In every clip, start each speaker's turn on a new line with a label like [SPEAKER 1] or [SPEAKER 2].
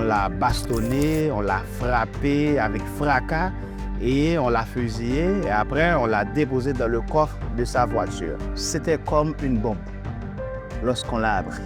[SPEAKER 1] l'a bastonné, on l'a frappé avec fracas et on l'a fusillé. Et après, on l'a déposé dans le coffre de sa voiture. C'était comme une bombe lorsqu'on l'a appris.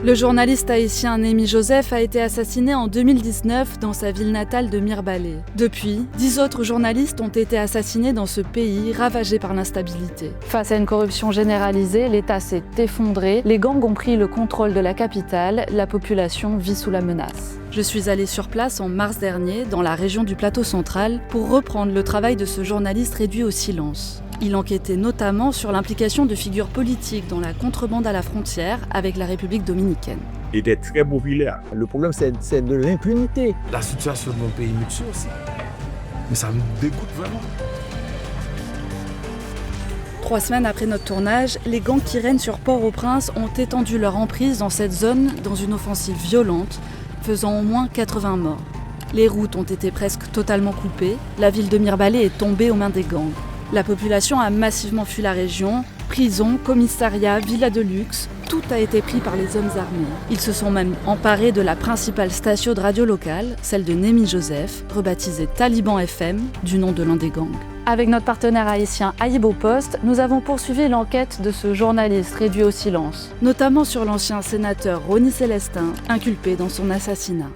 [SPEAKER 2] Le journaliste haïtien Némi Joseph a été assassiné en 2019 dans sa ville natale de Mirebalais. Depuis, 10 autres journalistes ont été assassinés dans ce pays ravagé par l'instabilité. Face à une corruption généralisée, l'État s'est effondré, les gangs ont pris le contrôle de la capitale, la population vit sous la menace. Je suis allée sur place en mars dernier, dans la région du Plateau central, pour reprendre le travail de ce journaliste réduit au silence. Il enquêtait notamment sur l'implication de figures politiques dans la contrebande à la frontière avec la République dominicaine.
[SPEAKER 3] Il était très populaire.
[SPEAKER 4] Le problème, c'est de l'impunité.
[SPEAKER 5] La situation de mon pays me tue aussi. Mais ça me dégoûte vraiment.
[SPEAKER 2] 3 semaines après notre tournage, les gangs qui règnent sur Port-au-Prince ont étendu leur emprise dans cette zone dans une offensive violente, faisant au moins 80 morts. Les routes ont été presque totalement coupées, la ville de Mirebalais est tombée aux mains des gangs. La population a massivement fui la région, prisons, commissariats, villas de luxe, tout a été pris par les hommes armés. Ils se sont même emparés de la principale station de radio locale, celle de Némi Joseph, rebaptisée Taliban FM, du nom de l'un des gangs. Avec notre partenaire haïtien Aïbo Post, nous avons poursuivi l'enquête de ce journaliste réduit au silence, notamment sur l'ancien sénateur Rony Célestin, inculpé dans son assassinat.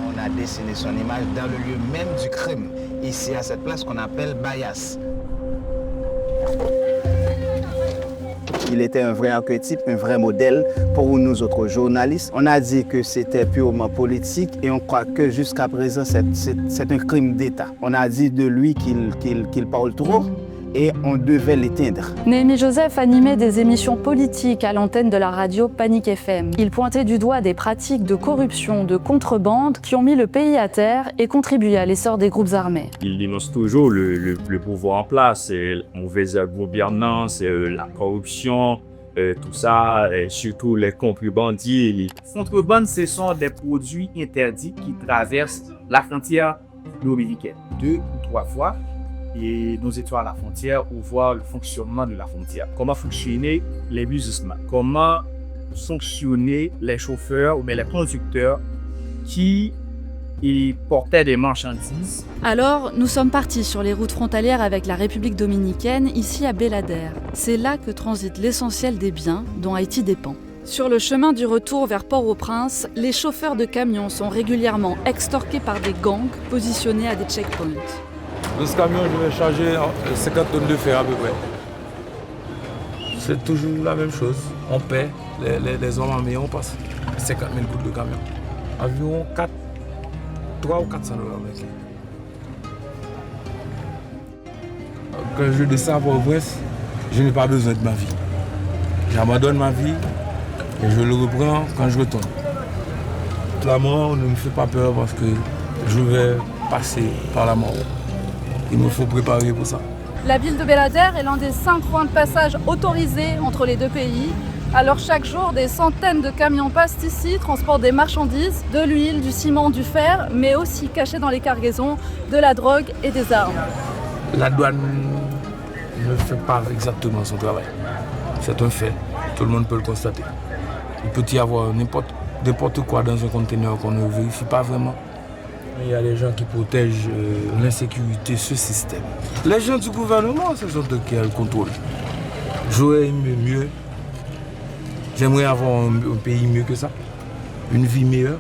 [SPEAKER 1] On a dessiné son image dans le lieu même du crime, ici à cette place qu'on appelle Bayas. Il était un vrai archétype, un vrai modèle pour nous autres journalistes. On a dit que c'était purement politique et on croit que jusqu'à présent, c'est un crime d'État. On a dit de lui qu'il parle trop et on devait l'éteindre.
[SPEAKER 2] Némi Joseph animait des émissions politiques à l'antenne de la radio Panic FM. Il pointait du doigt des pratiques de corruption, de contrebande qui ont mis le pays à terre et contribué à l'essor des groupes armés.
[SPEAKER 3] Il dénonce toujours le pouvoir en place, la mauvaise gouvernance, la corruption, tout ça, et surtout les contrebandiers. Les
[SPEAKER 6] contrebandes, ce sont des produits interdits qui traversent la frontière dominicaine 2 ou 3 fois. Et nous étions à la frontière pour voir le fonctionnement de la frontière. Comment fonctionnaient les businessmen, comment fonctionnaient les chauffeurs ou bien les conducteurs qui portaient des marchandises.
[SPEAKER 2] Alors, nous sommes partis sur les routes frontalières avec la République dominicaine, ici à Belader. C'est là que transite l'essentiel des biens dont Haïti dépend. Sur le chemin du retour vers Port-au-Prince, les chauffeurs de camions sont régulièrement extorqués par des gangs positionnés à des checkpoints.
[SPEAKER 5] Dans ce camion, je vais charger 50 tonnes de fer à peu près. C'est toujours la même chose. On paie, les hommes armés, on passe 50 000 gouttes de camion. Environ 300 ou 400 $. Mec. Quand je descends à Port-au-Prince, je n'ai pas besoin de ma vie. J'abandonne ma vie et je le reprends quand je retourne. La mort ne me fait pas peur parce que je vais passer par la mort. Il me faut préparer pour ça.
[SPEAKER 2] La ville de Belader est l'un des 5 points de passage autorisés entre les deux pays. Alors chaque jour, des centaines de camions passent ici, transportent des marchandises, de l'huile, du ciment, du fer, mais aussi cachés dans les cargaisons, de la drogue et des armes.
[SPEAKER 5] La douane ne fait pas exactement son travail. C'est un fait, tout le monde peut le constater. Il peut y avoir n'importe quoi dans un conteneur qu'on ne vérifie pas vraiment. Il y a des gens qui protègent l'insécurité, ce système. Les gens du gouvernement, ce sont eux qui ont le contrôle. J'aurais aimé mieux. J'aimerais avoir un pays mieux que ça, une vie meilleure.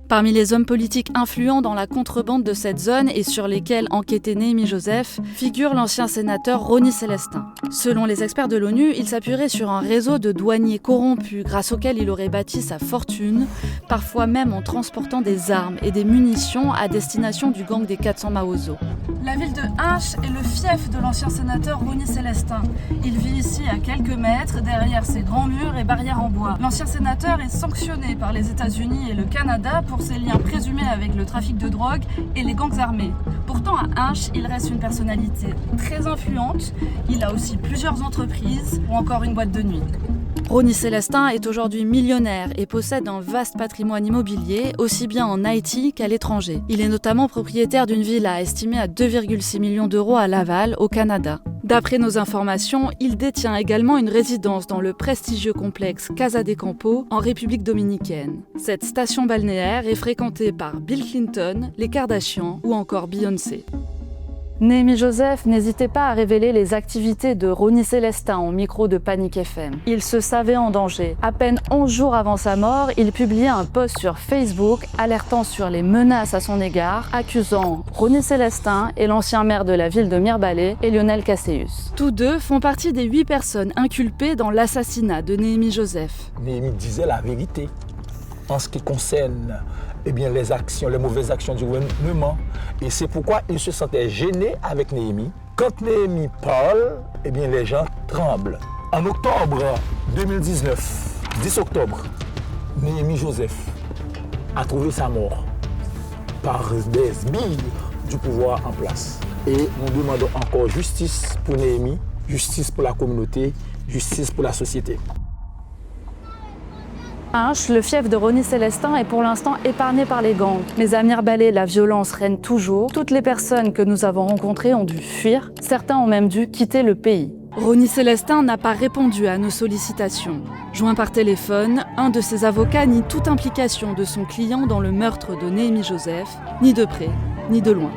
[SPEAKER 2] Parmi les hommes politiques influents dans la contrebande de cette zone et sur lesquels enquêtait Némi Joseph, figure l'ancien sénateur Rony Célestin. Selon les experts de l'ONU, il s'appuierait sur un réseau de douaniers corrompus grâce auquel il aurait bâti sa fortune, parfois même en transportant des armes et des munitions à destination du gang des 400 Maozo. La ville de Hinche est le fief de l'ancien sénateur Rony Célestin. Il vit ici à quelques mètres, derrière ses grands murs et barrières en bois. L'ancien sénateur est sanctionné par les États-Unis et le Canada pour ses liens présumés avec le trafic de drogue et les gangs armés. Pourtant, à Hinche, il reste une personnalité très influente. Il a aussi plusieurs entreprises ou encore une boîte de nuit. Rony Célestin est aujourd'hui millionnaire et possède un vaste patrimoine immobilier, aussi bien en Haïti qu'à l'étranger. Il est notamment propriétaire d'une villa estimée à 2,6 millions d'euros à Laval, au Canada. D'après nos informations, il détient également une résidence dans le prestigieux complexe Casa de Campo en République dominicaine. Cette station balnéaire est fréquentée par Bill Clinton, les Kardashians ou encore Beyoncé. Néhémie Joseph n'hésitait pas à révéler les activités de Ronnie Célestin au micro de Panic FM. Il se savait en danger. À peine 11 jours avant sa mort, il publiait un post sur Facebook alertant sur les menaces à son égard, accusant Ronnie Célestin et l'ancien maire de la ville de Mirebalais, Lionel Casséus. Tous deux font partie des 8 personnes inculpées dans l'assassinat de Néhémie Joseph.
[SPEAKER 7] Néhémie disait la vérité en ce qui concerne les mauvaises actions du gouvernement. Et c'est pourquoi il se sentait gêné avec Néhémie. Quand Néhémie parle, les gens tremblent. En octobre 2019, 10 octobre, Néhémie Joseph a trouvé sa mort par des sbires du pouvoir en place. Et nous demandons encore justice pour Néhémie, justice pour la communauté, justice pour la société.
[SPEAKER 2] Le fief de Ronnie Célestin est pour l'instant épargné par les gangs. Mais à Mirebalais, la violence règne toujours. Toutes les personnes que nous avons rencontrées ont dû fuir. Certains ont même dû quitter le pays. Ronnie Célestin n'a pas répondu à nos sollicitations. Joint par téléphone, un de ses avocats nie toute implication de son client dans le meurtre de Néhémie Joseph, ni de près, ni de loin.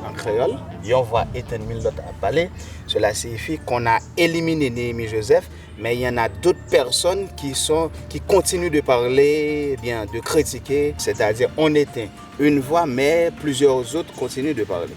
[SPEAKER 1] En créole, on voit Ethan Milot à parler. Cela signifie qu'on a éliminé Néhémie Joseph, mais il y en a d'autres personnes qui continuent de parler, de critiquer, c'est-à-dire on éteint une voix, mais plusieurs autres continuent de parler.